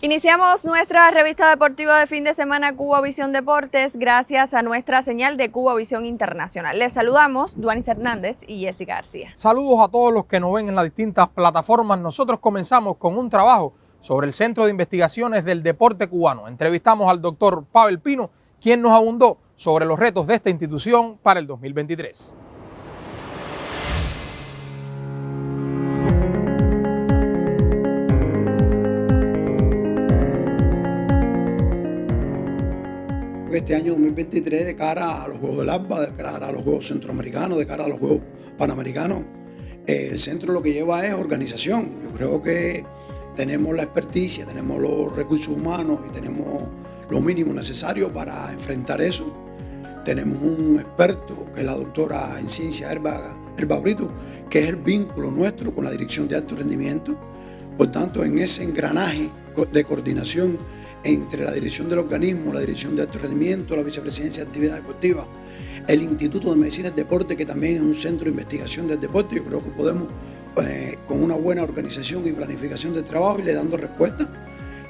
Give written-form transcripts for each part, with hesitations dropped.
Iniciamos nuestra revista deportiva de fin de semana Cubavisión Deportes gracias a nuestra señal de Cubavisión Internacional. Les saludamos Duanis Hernández y Jessica García. Saludos a todos los que nos ven en las distintas plataformas. Nosotros comenzamos con un trabajo sobre el Centro de Investigaciones del Deporte Cubano. Entrevistamos al doctor Pavel Pino, quien nos abundó sobre los retos de esta institución para el 2023. Este año 2023, de cara a los Juegos del ALBA, de cara a los Juegos Centroamericanos, de cara a los Juegos Panamericanos, el centro lo que lleva es organización. Yo creo que tenemos la experticia, tenemos los recursos humanos y tenemos lo mínimo necesario para enfrentar eso. Tenemos un experto, que es la doctora en ciencia Elba Brito, que es el vínculo nuestro con la Dirección de Alto Rendimiento. Por tanto, en ese engranaje de coordinación entre la dirección del organismo, la dirección de alto rendimiento, la vicepresidencia de actividad deportiva, el Instituto de Medicina del Deporte, que también es un centro de investigación del deporte, yo creo que podemos, con una buena organización y planificación del trabajo, irle dando respuesta.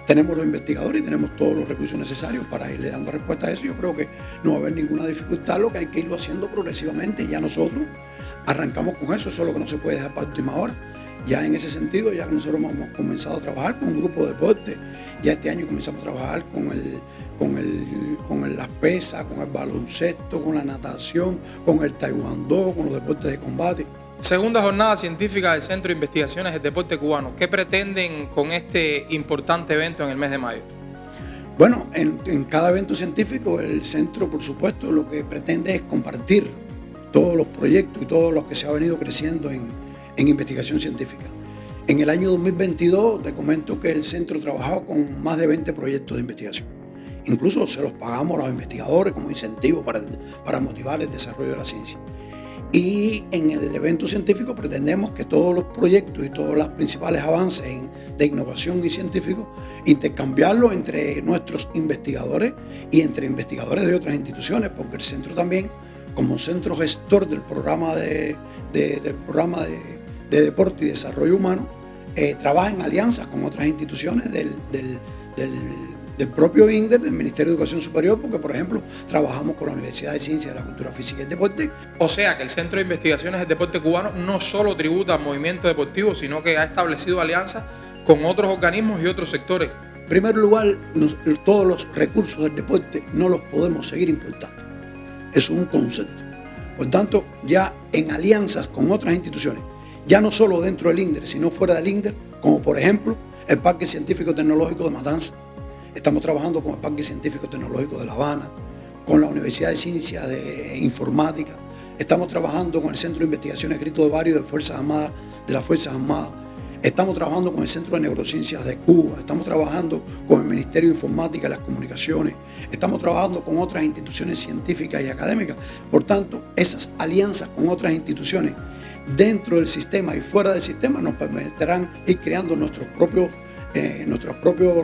Tenemos los investigadores y tenemos todos los recursos necesarios para irle dando respuesta a eso. Yo creo que no va a haber ninguna dificultad, lo que hay que irlo haciendo progresivamente, y ya nosotros arrancamos con eso es lo que no se puede dejar para última hora. Ya en ese sentido, ya que nosotros hemos comenzado a trabajar con un grupo de deporte, ya este año comenzamos a trabajar con las pesas, con el baloncesto, con la natación, con el taekwondo, con los deportes de combate. Segunda jornada científica del Centro de Investigaciones del Deporte Cubano. ¿Qué pretenden con este importante evento en el mes de mayo? Bueno, en cada evento científico, el centro, por supuesto, lo que pretende es compartir todos los proyectos y todo lo que se ha venido creciendo en investigación científica. En el año 2022 te comento que el centro trabajó con más de 20 proyectos de investigación. Incluso se los pagamos a los investigadores como incentivo para motivar el desarrollo de la ciencia. Y en el evento científico pretendemos que todos los proyectos y todos los principales avances de innovación y científicos intercambiarlos entre nuestros investigadores y entre investigadores de otras instituciones, porque el centro también, como centro gestor del programa de deporte y desarrollo humano, trabaja en alianzas con otras instituciones del propio INDER, del Ministerio de Educación Superior, porque, por ejemplo, trabajamos con la Universidad de Ciencias de la Cultura Física y el Deporte. O sea que el Centro de Investigaciones del Deporte Cubano no solo tributa al movimiento deportivo, sino que ha establecido alianzas con otros organismos y otros sectores. En primer lugar, todos los recursos del deporte no los podemos seguir importando. Eso es un concepto. Por tanto, ya en alianzas con otras instituciones, ya no solo dentro del INDER, sino fuera del INDER, como por ejemplo el Parque Científico Tecnológico de Matanzas. Estamos trabajando con el Parque Científico Tecnológico de La Habana, con la Universidad de Ciencias de Informática. Estamos trabajando con el Centro de Investigaciones Grito de Barrio de las Fuerzas Armadas. Estamos trabajando con el Centro de Neurociencias de Cuba. Estamos trabajando con el Ministerio de Informática y las Comunicaciones. Estamos trabajando con otras instituciones científicas y académicas. Por tanto, esas alianzas con otras instituciones dentro del sistema y fuera del sistema nos permitirán ir creando nuestros propios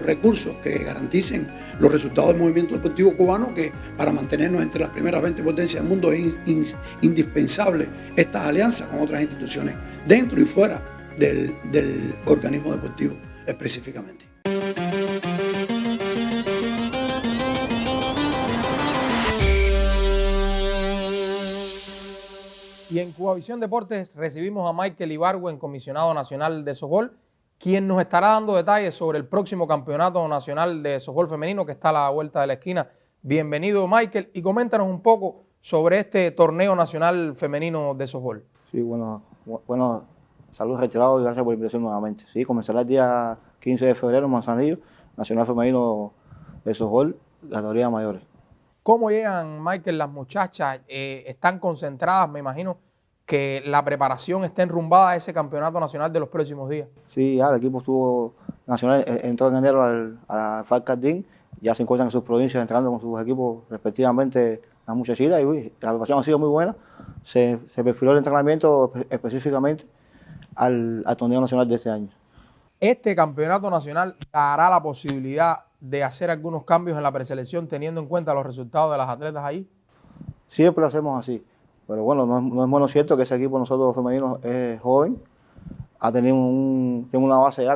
recursos que garanticen los resultados del movimiento deportivo cubano, que para mantenernos entre las primeras 20 potencias del mundo es indispensable estas alianzas con otras instituciones dentro y fuera del organismo deportivo específicamente. Y en Cubavisión Deportes recibimos a Michael Ibargüen, comisionado nacional de softball, quien nos estará dando detalles sobre el próximo campeonato nacional de softball femenino que está a la vuelta de la esquina. Bienvenido, Michael, y coméntanos un poco sobre este torneo nacional femenino de softball. Sí, bueno, saludos retirados y gracias por la invitación nuevamente. Sí, comenzará el día 15 de febrero en Manzanillo, Nacional Femenino de Softball, categoría mayores. ¿Cómo llegan, Michael, las muchachas? ¿Están concentradas? Me imagino que la preparación está enrumbada a ese campeonato nacional de los próximos días. Sí, ya el equipo estuvo nacional, entró en enero al FARC-Cardín, ya se encuentran en sus provincias entrenando con sus equipos respectivamente las muchachitas y la preparación ha sido muy buena. Se perfiló el entrenamiento específicamente al torneo nacional de este año. Este campeonato nacional dará la posibilidad de hacer algunos cambios en la preselección teniendo en cuenta los resultados de las atletas ahí. Siempre lo hacemos así, pero bueno, no es bueno cierto que ese equipo nosotros femeninos es joven, tiene una base ya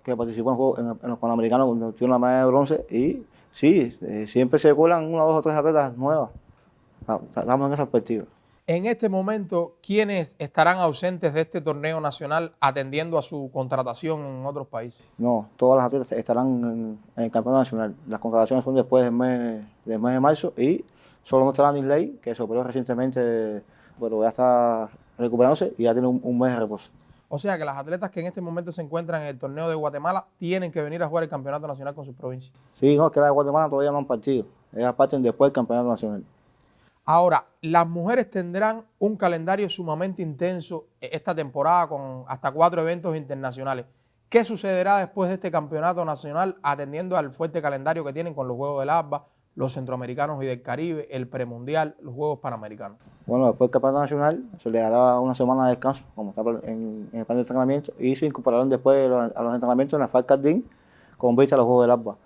que participó en los Panamericanos, cuando tiene una medalla de bronce, y sí, siempre se cuelan 1, 2 o 3 atletas nuevas. Estamos en esa perspectiva. En este momento, ¿quiénes estarán ausentes de este torneo nacional atendiendo a su contratación en otros países? No, todas las atletas estarán en el campeonato nacional. Las contrataciones son después del mes de marzo y solo no estará Nisley, que se operó recientemente, pero ya está recuperándose y ya tiene un mes de reposo. O sea que las atletas que en este momento se encuentran en el torneo de Guatemala tienen que venir a jugar el campeonato nacional con sus provincias. Sí, no, es que las de Guatemala todavía no han partido. Ellas parten después del campeonato nacional. Ahora, las mujeres tendrán un calendario sumamente intenso esta temporada con hasta 4 eventos internacionales. ¿Qué sucederá después de este campeonato nacional atendiendo al fuerte calendario que tienen con los Juegos del ASBA, los Centroamericanos y del Caribe, el Premundial, los Juegos Panamericanos? Bueno, después del campeonato nacional se le dará una semana de descanso, como está en el plan de entrenamiento, y se incorporarán después a los entrenamientos en la FARC Cardín con vista a los Juegos del ASBA.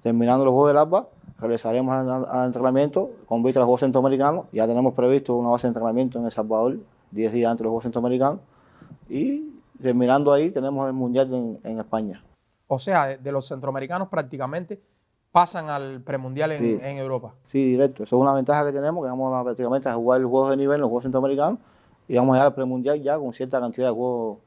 Terminando los Juegos del ASBA, regresaremos al entrenamiento con vista a los Juegos Centroamericanos. Ya tenemos previsto una base de entrenamiento en El Salvador, 10 días antes de los Juegos Centroamericanos. Y terminando ahí, tenemos el Mundial en España. O sea, de los centroamericanos prácticamente pasan al premundial en Europa. Sí, directo. Eso es una ventaja que tenemos, que vamos prácticamente a jugar los Juegos de nivel, los Juegos Centroamericanos, y vamos a llegar al premundial ya con cierta cantidad de juegos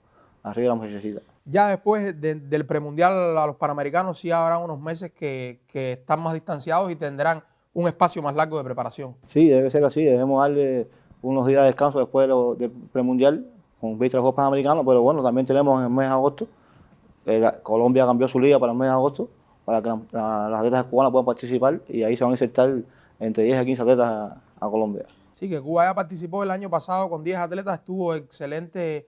arriba de la muchachita. Ya después del premundial a los Panamericanos sí habrá unos meses que están más distanciados y tendrán un espacio más largo de preparación. Sí, debe ser así. Debemos darle unos días de descanso después del premundial con vista a los Juegos Panamericanos, pero bueno, también tenemos en el mes de agosto, Colombia cambió su liga para el mes de agosto, para que las atletas cubanas puedan participar, y ahí se van a insertar entre 10 a 15 atletas a Colombia. Sí, que Cuba ya participó el año pasado con 10 atletas, tuvo excelente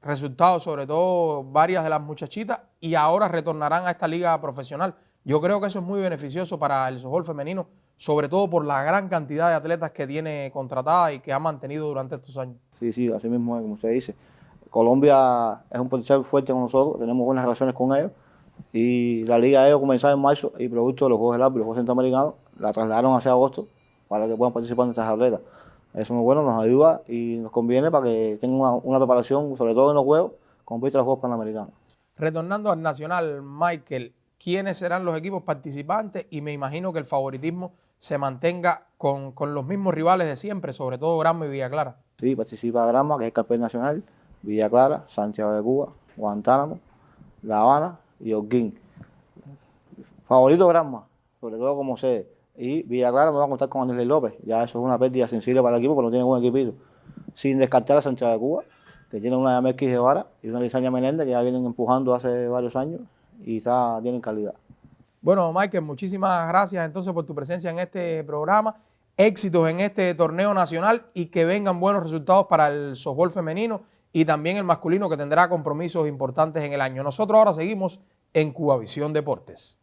resultados, sobre todo varias de las muchachitas, y ahora retornarán a esta liga profesional. Yo creo que eso es muy beneficioso para el softball femenino, sobre todo por la gran cantidad de atletas que tiene contratada y que ha mantenido durante estos años. Sí, así mismo es, como usted dice. Colombia es un potencial fuerte con nosotros, tenemos buenas relaciones con ellos, y la liga de ellos comenzó en marzo y producto de los Juegos del ASBA y los Juegos Centroamericanos la trasladaron hacia agosto para que puedan participar nuestras atletas. Eso es bueno, nos ayuda y nos conviene para que tengan una preparación, sobre todo en los Juegos, con vista a los Juegos Panamericanos. Retornando al nacional, Michael, ¿quiénes serán los equipos participantes? Y me imagino que el favoritismo se mantenga con los mismos rivales de siempre, sobre todo Granma y Villa Clara. Sí, participa Granma, que es el campeón nacional, Villa Clara, Santiago de Cuba, Guantánamo, La Habana y Holguín. Favorito Granma, sobre todo como sede. Y Villa Clara no va a contar con Aníbal López, ya eso es una pérdida sensible para el equipo, pero no tiene buen equipito. Sin descartar a Santiago de Cuba, que tiene una Yamelquis Guevara y una Lizaña Menéndez, que ya vienen empujando hace varios años y tienen calidad. Bueno, Michael, muchísimas gracias entonces por tu presencia en este programa. Éxitos en este torneo nacional y que vengan buenos resultados para el softball femenino y también el masculino, que tendrá compromisos importantes en el año. Nosotros ahora seguimos en Cubavisión Deportes.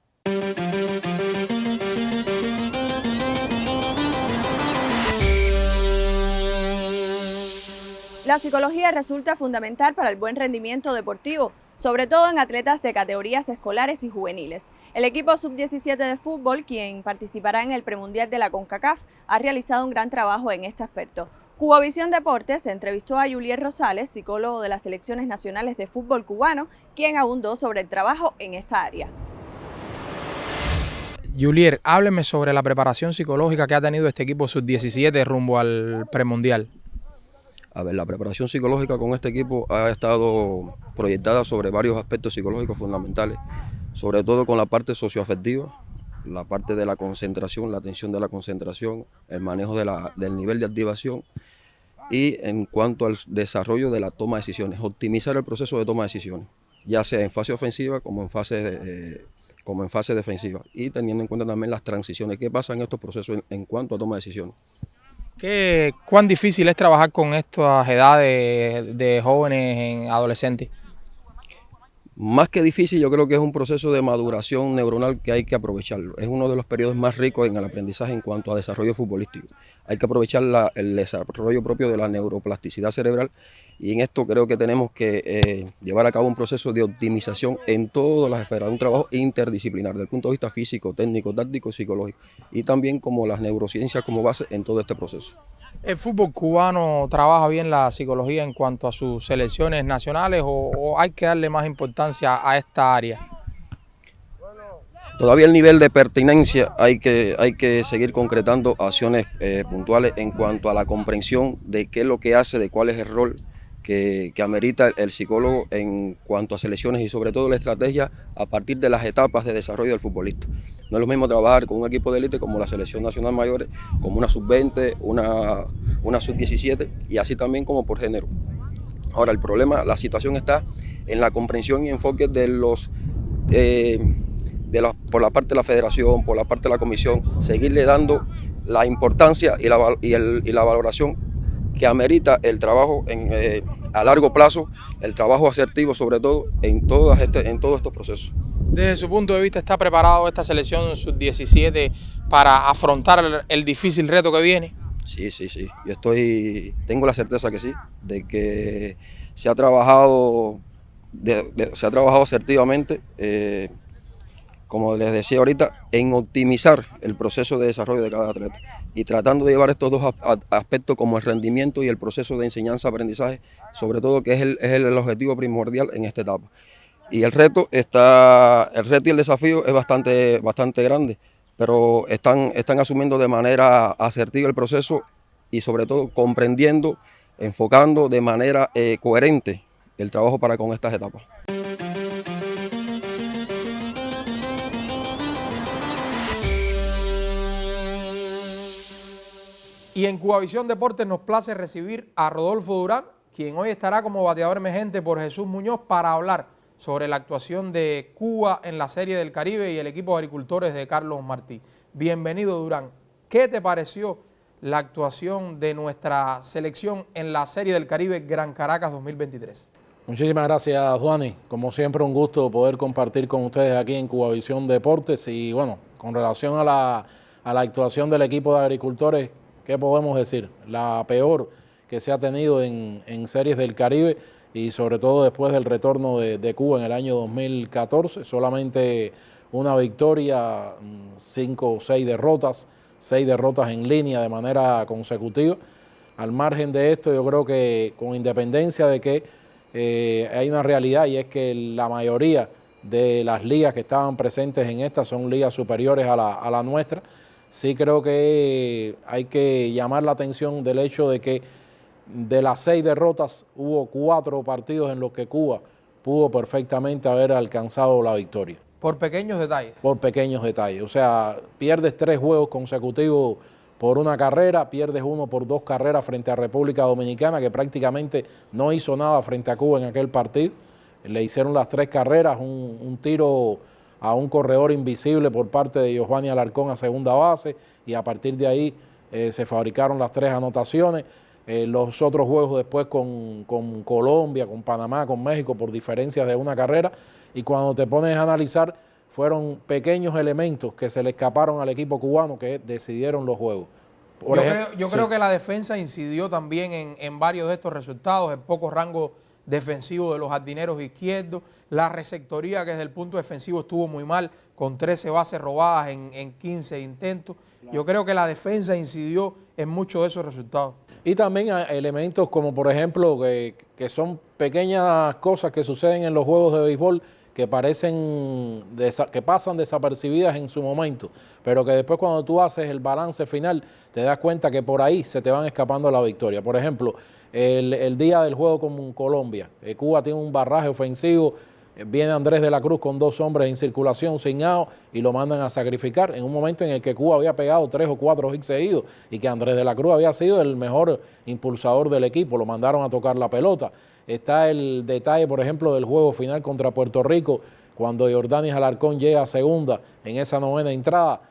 La psicología resulta fundamental para el buen rendimiento deportivo, sobre todo en atletas de categorías escolares y juveniles. El equipo sub-17 de fútbol, quien participará en el premundial de la CONCACAF, ha realizado un gran trabajo en este aspecto. Cubavisión Deportes entrevistó a Julier Rosales, psicólogo de las selecciones nacionales de fútbol cubano, quien abundó sobre el trabajo en esta área. Julier, hábleme sobre la preparación psicológica que ha tenido este equipo sub-17 rumbo al premundial. A ver, la preparación psicológica con este equipo ha estado proyectada sobre varios aspectos psicológicos fundamentales, sobre todo con la parte socioafectiva, la parte de la concentración, la atención de la concentración, el manejo del nivel de activación y en cuanto al desarrollo de la toma de decisiones, optimizar el proceso de toma de decisiones, ya sea en fase ofensiva como en fase defensiva, y teniendo en cuenta también las transiciones, qué pasa en estos procesos en cuanto a toma de decisiones. ¿Cuán difícil es trabajar con estas edades de jóvenes, adolescentes? Más que difícil, yo creo que es un proceso de maduración neuronal que hay que aprovecharlo. Es uno de los periodos más ricos en el aprendizaje en cuanto a desarrollo futbolístico. Hay que aprovechar el desarrollo propio de la neuroplasticidad cerebral, y en esto creo que tenemos que llevar a cabo un proceso de optimización en todas las esferas, un trabajo interdisciplinar desde el punto de vista físico, técnico, táctico, psicológico, y también como las neurociencias como base en todo este proceso. ¿El fútbol cubano trabaja bien la psicología en cuanto a sus selecciones nacionales o hay que darle más importancia a esta área? Todavía el nivel de pertinencia hay que seguir concretando acciones puntuales en cuanto a la comprensión de qué es lo que hace, de cuál es el rol que amerita el psicólogo en cuanto a selecciones y sobre todo la estrategia a partir de las etapas de desarrollo del futbolista. No es lo mismo trabajar con un equipo de élite como la selección nacional mayores, como una sub-20, una sub-17 y así también como por género. Ahora el problema, la situación está en la comprensión y enfoque de por la parte de la federación, por la parte de la comisión, seguirle dando la importancia y la valoración que amerita el trabajo a largo plazo, el trabajo asertivo sobre todo en todos estos procesos. Desde su punto de vista, ¿está preparado esta selección sub-17 para afrontar el difícil reto que viene? Sí. Yo tengo la certeza que sí, de que se ha trabajado asertivamente, como les decía ahorita, en optimizar el proceso de desarrollo de cada atleta y tratando de llevar estos dos aspectos como el rendimiento y el proceso de enseñanza-aprendizaje, sobre todo que es el objetivo primordial en esta etapa. Y el reto y el desafío es bastante grande, pero están asumiendo de manera asertiva el proceso y sobre todo comprendiendo, enfocando de manera coherente el trabajo para con estas etapas. Y en Cubavisión Deportes nos place recibir a Rodolfo Durán, quien hoy estará como bateador emergente por Jesús Muñoz para hablar sobre la actuación de Cuba en la Serie del Caribe y el equipo de agricultores de Carlos Martí. Bienvenido, Durán. ¿Qué te pareció la actuación de nuestra selección en la Serie del Caribe Gran Caracas 2023? Muchísimas gracias, Juani. Como siempre, un gusto poder compartir con ustedes aquí en Cubavisión Deportes. Y bueno, con relación a la actuación del equipo de agricultores, ¿qué podemos decir? La peor que se ha tenido en Series del Caribe y sobre todo después del retorno de Cuba en el año 2014. Solamente una victoria, 5 o 6 derrotas, 6 derrotas en línea de manera consecutiva. Al margen de esto, yo creo que con independencia de que hay una realidad y es que la mayoría de las ligas que estaban presentes en esta son ligas superiores a la nuestra. Sí creo que hay que llamar la atención del hecho de que de las 6 derrotas hubo 4 partidos en los que Cuba pudo perfectamente haber alcanzado la victoria. Por pequeños detalles. Por pequeños detalles. O sea, pierdes 3 juegos consecutivos por una carrera, pierdes 1 por 2 carreras frente a República Dominicana, que prácticamente no hizo nada frente a Cuba en aquel partido. Le hicieron las 3 carreras, un tiro a un corredor invisible por parte de Giovanni Alarcón a segunda base y a partir de ahí se fabricaron las 3 anotaciones. Los otros juegos después con Colombia, con Panamá, con México por diferencias de una carrera y cuando te pones a analizar fueron pequeños elementos que se le escaparon al equipo cubano que decidieron los juegos. Yo creo que la defensa incidió también en varios de estos resultados, el poco rango defensivo de los jardineros izquierdos, la receptoría que desde el punto defensivo estuvo muy mal, con 13 bases robadas en 15 intentos. Yo creo que la defensa incidió en muchos de esos resultados. Y también elementos como por ejemplo que son pequeñas cosas que suceden en los juegos de béisbol que que pasan desapercibidas en su momento, pero que después cuando tú haces el balance final te das cuenta que por ahí se te van escapando la victoria. Por ejemplo, el día del juego con Colombia, Cuba tiene un barraje ofensivo, viene Andrés de la Cruz con 2 hombres en circulación sin out y lo mandan a sacrificar en un momento en el que Cuba había pegado 3 o 4 hits seguidos y que Andrés de la Cruz había sido el mejor impulsador del equipo, lo mandaron a tocar la pelota. Está el detalle, por ejemplo, del juego final contra Puerto Rico, cuando Yordanis Alarcón llega a segunda en esa 9ª entrada.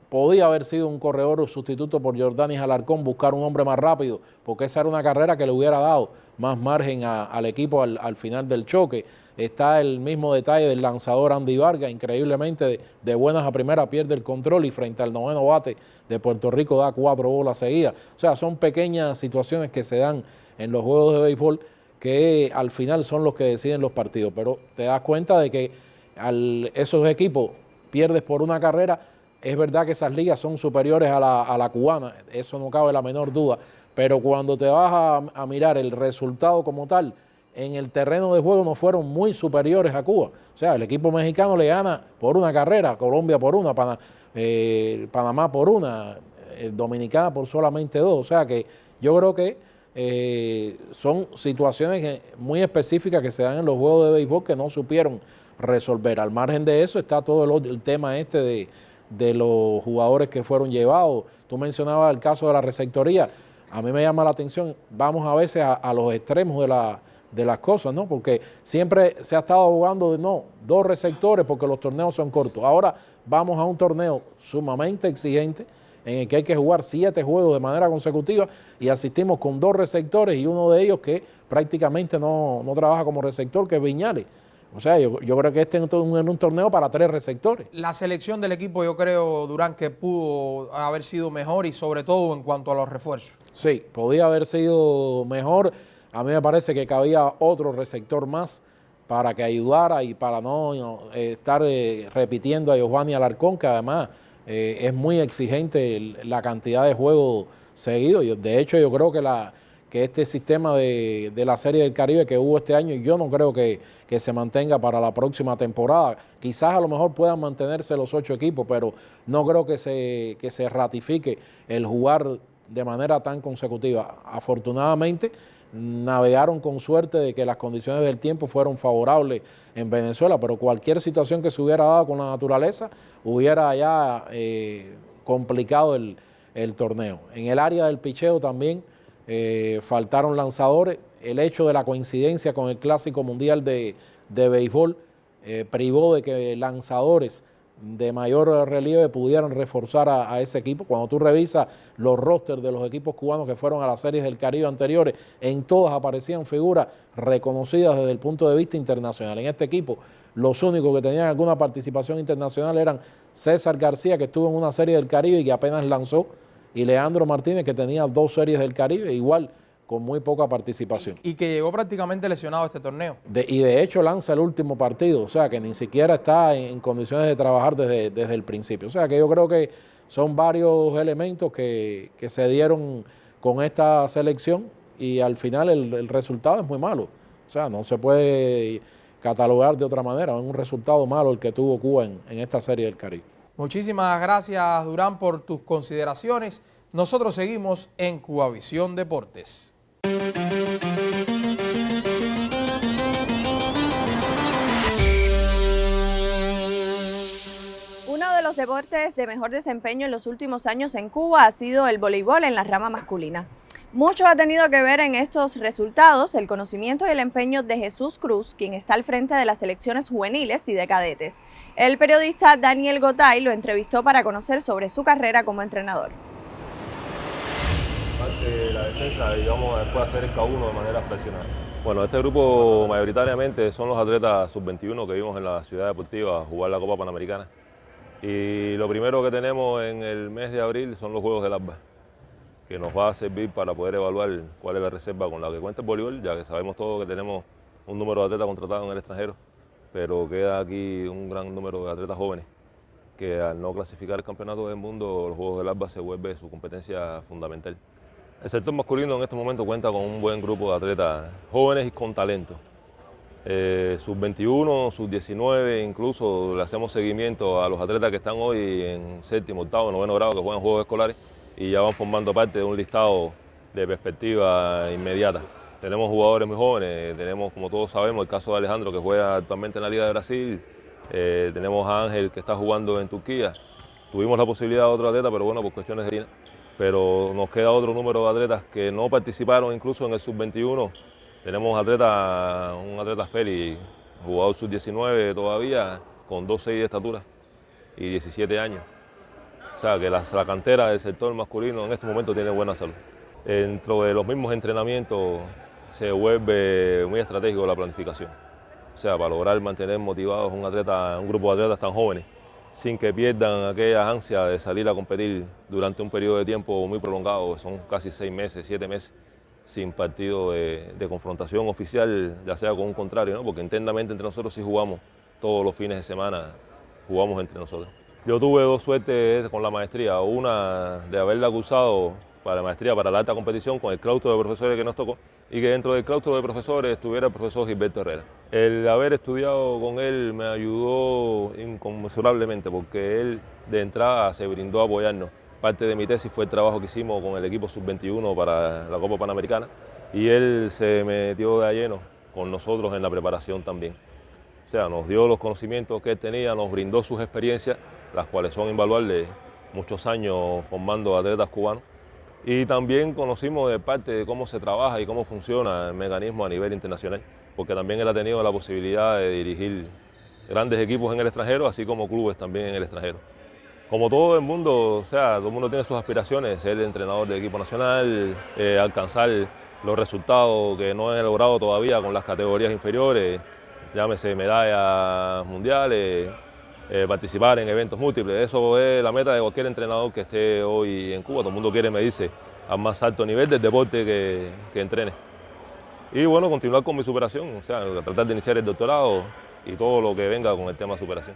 Podía haber sido un corredor sustituto por Yordanis Alarcón, buscar un hombre más rápido, porque esa era una carrera que le hubiera dado más margen al equipo al final del choque. Está el mismo detalle del lanzador Andy Vargas, increíblemente de buenas a primeras pierde el control y frente al 9º bate de Puerto Rico da 4 bolas seguidas. O sea, son pequeñas situaciones que se dan en los juegos de béisbol que al final son los que deciden los partidos, pero te das cuenta de que esos equipos pierdes por una carrera, es verdad que esas ligas son superiores a la cubana, eso no cabe la menor duda, pero cuando te vas a mirar el resultado como tal, en el terreno de juego no fueron muy superiores a Cuba. O sea, el equipo mexicano le gana por una carrera, Colombia por una, Panamá por una, Dominicana por solamente 2. O sea que yo creo que son situaciones muy específicas que se dan en los juegos de béisbol que no supieron resolver. Al margen de eso está todo el tema de los jugadores que fueron llevados. Tú mencionabas el caso de la receptoría. A mí me llama la atención, vamos a veces a los extremos de las cosas, ¿no? Porque siempre se ha estado jugando de 2 receptores porque los torneos son cortos. Ahora vamos a un torneo sumamente exigente en el que hay que jugar 7 juegos de manera consecutiva y asistimos con 2 receptores y uno de ellos que prácticamente no trabaja como receptor, que es Viñales. O sea, yo creo que este es un torneo para 3 receptores. La selección del equipo, yo creo, Durán, que pudo haber sido mejor y sobre todo en cuanto a los refuerzos. Sí, podía haber sido mejor. A mí me parece que cabía otro receptor más para que ayudara y para no estar repitiendo a Giovanni Alarcón, que además es muy exigente la cantidad de juegos seguidos. De hecho, yo creo que este sistema de la Serie del Caribe que hubo este año, yo no creo que se mantenga para la próxima temporada. Quizás a lo mejor puedan mantenerse los 8 equipos, pero no creo que se ratifique el jugar de manera tan consecutiva. Afortunadamente, navegaron con suerte de que las condiciones del tiempo fueron favorables en Venezuela, pero cualquier situación que se hubiera dado con la naturaleza hubiera ya complicado el torneo. En el área del picheo también faltaron lanzadores. El hecho de la coincidencia con el Clásico Mundial de Béisbol privó de que lanzadores de mayor relieve pudieran reforzar a ese equipo. Cuando tú revisas los rosters de los equipos cubanos que fueron a las series del Caribe anteriores, en todas aparecían figuras reconocidas desde el punto de vista internacional. En este equipo, los únicos que tenían alguna participación internacional eran César García, que estuvo en una serie del Caribe y que apenas lanzó, y Leandro Martínez, que tenía 2 series del Caribe, igual con muy poca participación. Y que llegó prácticamente lesionado a este torneo. Y de hecho lanza el último partido, o sea que ni siquiera está en condiciones de trabajar desde el principio. O sea que yo creo que son varios elementos que se dieron con esta selección y al final el resultado es muy malo. O sea, no se puede catalogar de otra manera, es un resultado malo el que tuvo Cuba en esta Serie del Caribe. Muchísimas gracias, Durán, por tus consideraciones. Nosotros seguimos en Cubavisión Deportes. Uno de los deportes de mejor desempeño en los últimos años en Cuba ha sido el voleibol en la rama masculina. Mucho ha tenido que ver en estos resultados el conocimiento y el empeño de Jesús Cruz, quien está al frente de las selecciones juveniles y de cadetes. El periodista Daniel Gotay lo entrevistó para conocer sobre su carrera como entrenador. La defensa, digamos, después hacer el K1 de manera fraccionada. Bueno, este grupo mayoritariamente son los atletas sub-21 que vimos en la ciudad deportiva a jugar la Copa Panamericana. Y lo primero que tenemos en el mes de abril son los Juegos del ASBA, que nos va a servir para poder evaluar cuál es la reserva con la que cuenta el voleibol, ya que sabemos todos que tenemos un número de atletas contratados en el extranjero, pero queda aquí un gran número de atletas jóvenes que al no clasificar el campeonato del mundo, los Juegos del ASBA se vuelve su competencia fundamental. El sector masculino en este momento cuenta con un buen grupo de atletas jóvenes y con talento. Sub-21, sub-19, incluso le hacemos seguimiento a los atletas que están hoy en 7º, 8º, 9º grado que juegan juegos escolares y ya van formando parte de un listado de perspectiva inmediata. Tenemos jugadores muy jóvenes, tenemos, como todos sabemos, el caso de Alejandro que juega actualmente en la Liga de Brasil, tenemos a Ángel que está jugando en Turquía. Tuvimos la posibilidad de otro atleta, pero bueno, por cuestiones de pero nos queda otro número de atletas que no participaron incluso en el sub-21. Tenemos un atleta Félix, jugador sub-19 todavía, con 2'6" de estatura y 17 años. O sea que la cantera del sector masculino en este momento tiene buena salud. Dentro de los mismos entrenamientos se vuelve muy estratégico la planificación. O sea, para lograr mantener motivados un grupo de atletas tan jóvenes, sin que pierdan aquella ansia de salir a competir durante un periodo de tiempo muy prolongado, son casi 6 meses, 7 meses, sin partido de confrontación oficial, ya sea con un contrario, ¿no? Porque internamente entre nosotros sí jugamos todos los fines de semana, jugamos entre nosotros. Yo tuve dos suertes con la maestría, una de haberla cursado para la maestría, para la alta competición, con el claustro de profesores que nos tocó, y que dentro del claustro de profesores estuviera el profesor Gilberto Herrera. El haber estudiado con él me ayudó inconmensurablemente, porque él de entrada se brindó a apoyarnos. Parte de mi tesis fue el trabajo que hicimos con el equipo sub-21 para la Copa Panamericana, y él se metió de lleno con nosotros en la preparación también. O sea, nos dio los conocimientos que él tenía, nos brindó sus experiencias, las cuales son invaluables, muchos años formando atletas cubanos. Y también conocimos de parte de cómo se trabaja y cómo funciona el mecanismo a nivel internacional, porque también él ha tenido la posibilidad de dirigir grandes equipos en el extranjero, así como clubes también en el extranjero. Como todo el mundo, o sea, todo el mundo tiene sus aspiraciones, ser entrenador del equipo nacional, alcanzar los resultados que no han logrado todavía con las categorías inferiores, llámese medallas mundiales, participar en eventos múltiples. Eso es la meta de cualquier entrenador que esté hoy en Cuba. Todo el mundo quiere medirse al más alto nivel del deporte que entrene. Y bueno, continuar con mi superación, o sea, tratar de iniciar el doctorado y todo lo que venga con el tema de superación.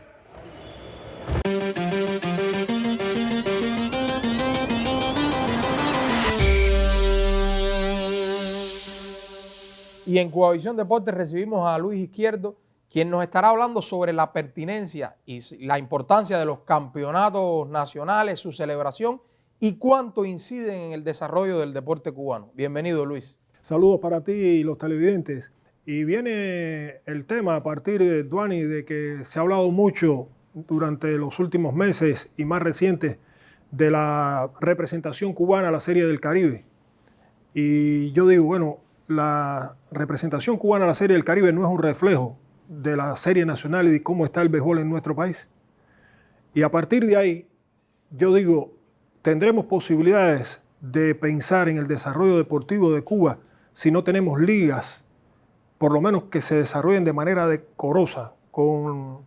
Y en Cubavisión Deportes recibimos a Luis Izquierdo, quien nos estará hablando sobre la pertinencia y la importancia de los campeonatos nacionales, su celebración y cuánto inciden en el desarrollo del deporte cubano. Bienvenido, Luis. Saludos para ti y los televidentes. Y viene el tema a partir de Duani, de que se ha hablado mucho durante los últimos meses y más recientes de la representación cubana a la Serie del Caribe. Y yo digo, bueno, la representación cubana a la Serie del Caribe no es un reflejo de la serie nacional y de cómo está el béisbol en nuestro país. Y a partir de ahí, yo digo, tendremos posibilidades de pensar en el desarrollo deportivo de Cuba si no tenemos ligas, por lo menos que se desarrollen de manera decorosa, con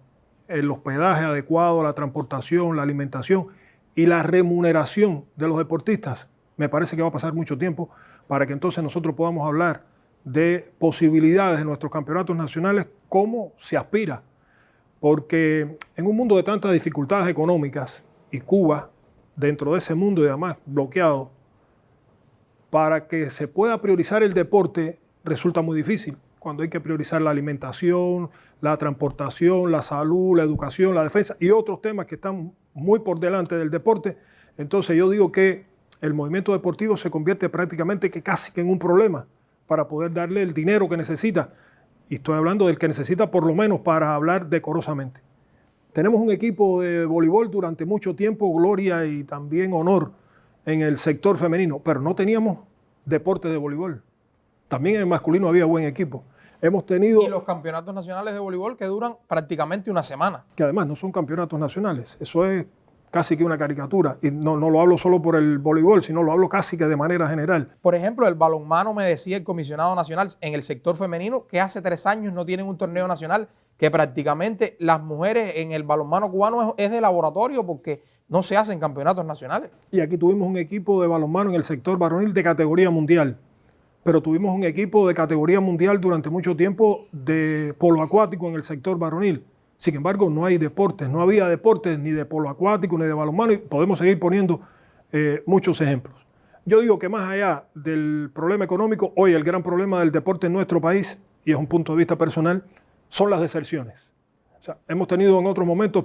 el hospedaje adecuado, la transportación, la alimentación y la remuneración de los deportistas. Me parece que va a pasar mucho tiempo para que entonces nosotros podamos hablar de posibilidades de nuestros campeonatos nacionales, cómo se aspira. Porque en un mundo de tantas dificultades económicas, y Cuba, dentro de ese mundo y además bloqueado, para que se pueda priorizar el deporte resulta muy difícil. Cuando hay que priorizar la alimentación, la transportación, la salud, la educación, la defensa y otros temas que están muy por delante del deporte, entonces yo digo que el movimiento deportivo se convierte prácticamente que casi que en un problema para poder darle el dinero que necesita. Y estoy hablando del que necesita por lo menos para hablar decorosamente. Tenemos un equipo de voleibol durante mucho tiempo, gloria y también honor en el sector femenino, pero no teníamos deportes de voleibol. También en el masculino había buen equipo. Hemos tenido... Y los campeonatos nacionales de voleibol que duran prácticamente una semana. Que además no son campeonatos nacionales. Eso es casi que una caricatura. Y no lo hablo solo por el voleibol, sino lo hablo casi que de manera general. Por ejemplo, el balonmano, me decía el comisionado nacional en el sector femenino, que hace 3 años no tienen un torneo nacional, que prácticamente las mujeres en el balonmano cubano es de laboratorio porque no se hacen campeonatos nacionales. Y aquí tuvimos un equipo de balonmano en el sector varonil de categoría mundial. Pero tuvimos un equipo de categoría mundial durante mucho tiempo de polo acuático en el sector varonil. Sin embargo, no hay deportes, no había deportes ni de polo acuático ni de balonmano y podemos seguir poniendo muchos ejemplos. Yo digo que más allá del problema económico, hoy el gran problema del deporte en nuestro país, y es un punto de vista personal, son las deserciones. O sea, hemos tenido en otros momentos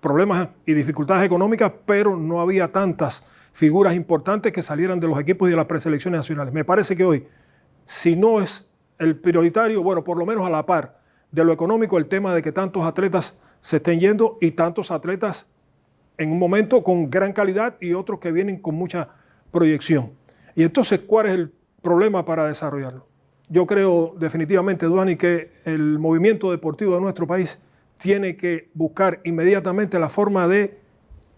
problemas y dificultades económicas, pero no había tantas figuras importantes que salieran de los equipos y de las preselecciones nacionales. Me parece que hoy, si no es el prioritario, bueno, por lo menos a la par de lo económico, el tema de que tantos atletas se estén yendo y tantos atletas en un momento con gran calidad y otros que vienen con mucha proyección. Y entonces, ¿cuál es el problema para desarrollarlo? Yo creo definitivamente, Duani, que el movimiento deportivo de nuestro país tiene que buscar inmediatamente la forma de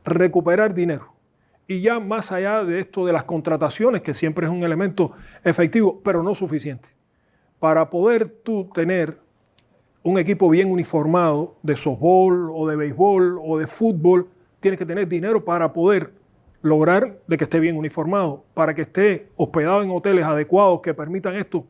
recuperar dinero. Y ya más allá de esto de las contrataciones, que siempre es un elemento efectivo, pero no suficiente. Para poder tú tener un equipo bien uniformado de softball o de béisbol o de fútbol, tienes que tener dinero para poder lograr de que esté bien uniformado, para que esté hospedado en hoteles adecuados que permitan esto,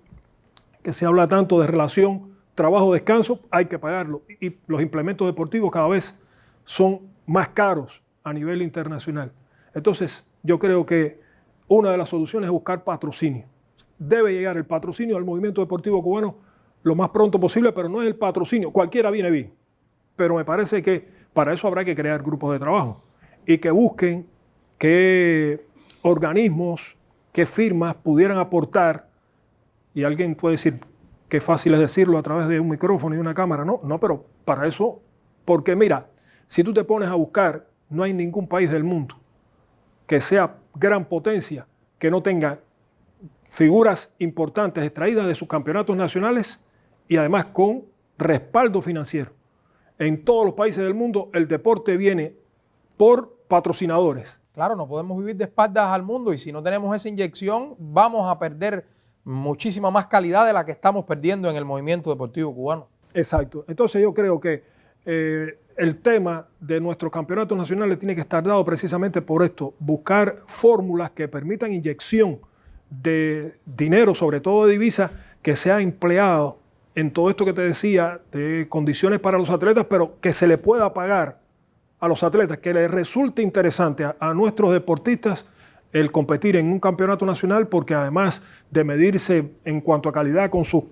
que se habla tanto de relación trabajo-descanso, hay que pagarlo. Y los implementos deportivos cada vez son más caros a nivel internacional. Entonces, yo creo que una de las soluciones es buscar patrocinio. Debe llegar el patrocinio al movimiento deportivo cubano lo más pronto posible, pero no es el patrocinio. Cualquiera viene bien. Pero me parece que para eso habrá que crear grupos de trabajo y que busquen qué organismos, qué firmas pudieran aportar. Y alguien puede decir que fácil es decirlo a través de un micrófono y una cámara. No, pero para eso, porque mira, si tú te pones a buscar, no hay ningún país del mundo que sea gran potencia, que no tenga figuras importantes extraídas de sus campeonatos nacionales y además con respaldo financiero. En todos los países del mundo el deporte viene por patrocinadores. Claro, no podemos vivir de espaldas al mundo y si no tenemos esa inyección vamos a perder muchísima más calidad de la que estamos perdiendo en el movimiento deportivo cubano. Exacto. Entonces yo creo que el tema de nuestros campeonatos nacionales tiene que estar dado precisamente por esto, buscar fórmulas que permitan inyección de dinero, sobre todo de divisas, que sea empleado en todo esto que te decía, de condiciones para los atletas, pero que se le pueda pagar a los atletas, que les resulte interesante a nuestros deportistas el competir en un campeonato nacional, porque además de medirse en cuanto a calidad con sus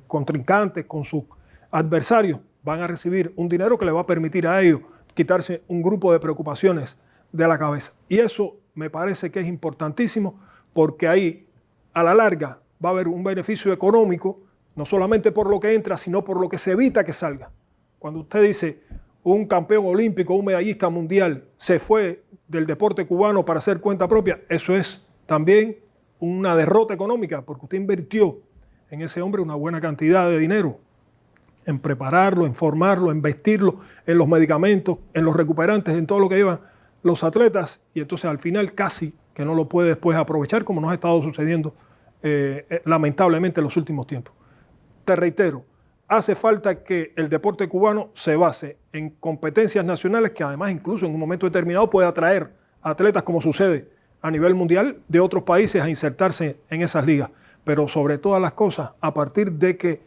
contrincantes, con sus adversarios, van a recibir un dinero que les va a permitir a ellos quitarse un grupo de preocupaciones de la cabeza. Y eso me parece que es importantísimo, porque ahí a la larga va a haber un beneficio económico, no solamente por lo que entra, sino por lo que se evita que salga. Cuando usted dice un campeón olímpico, un medallista mundial se fue del deporte cubano para hacer cuenta propia, eso es también una derrota económica, porque usted invirtió en ese hombre una buena cantidad de dinero, en prepararlo, en formarlo, en vestirlo, en los medicamentos, en los recuperantes, en todo lo que llevan los atletas, y entonces al final casi que no lo puede después aprovechar, como nos ha estado sucediendo lamentablemente en los últimos tiempos. Te reitero, hace falta que el deporte cubano se base en competencias nacionales que además incluso en un momento determinado puede atraer atletas, como sucede a nivel mundial, de otros países a insertarse en esas ligas. Pero sobre todas las cosas, a partir de que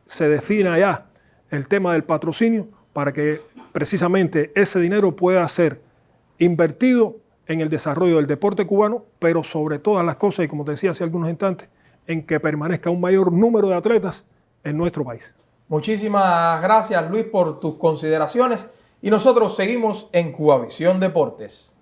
se defina ya el tema del patrocinio, para que precisamente ese dinero pueda ser invertido en el desarrollo del deporte cubano, pero sobre todas las cosas, y como te decía hace algunos instantes, en que permanezca un mayor número de atletas en nuestro país. Muchísimas gracias, Luis, por tus consideraciones y nosotros seguimos en Cubavisión Deportes.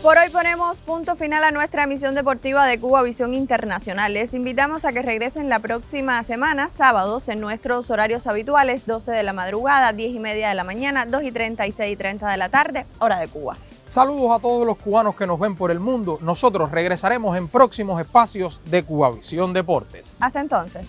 Por hoy ponemos punto final a nuestra emisión deportiva de Cubavisión Internacional. Les invitamos a que regresen la próxima semana, sábados, en nuestros horarios habituales, 12 de la madrugada, 10:30 de la mañana, 2:30 y 6:30 de la tarde, hora de Cuba. Saludos a todos los cubanos que nos ven por el mundo. Nosotros regresaremos en próximos espacios de Cubavisión Deportes. Hasta entonces.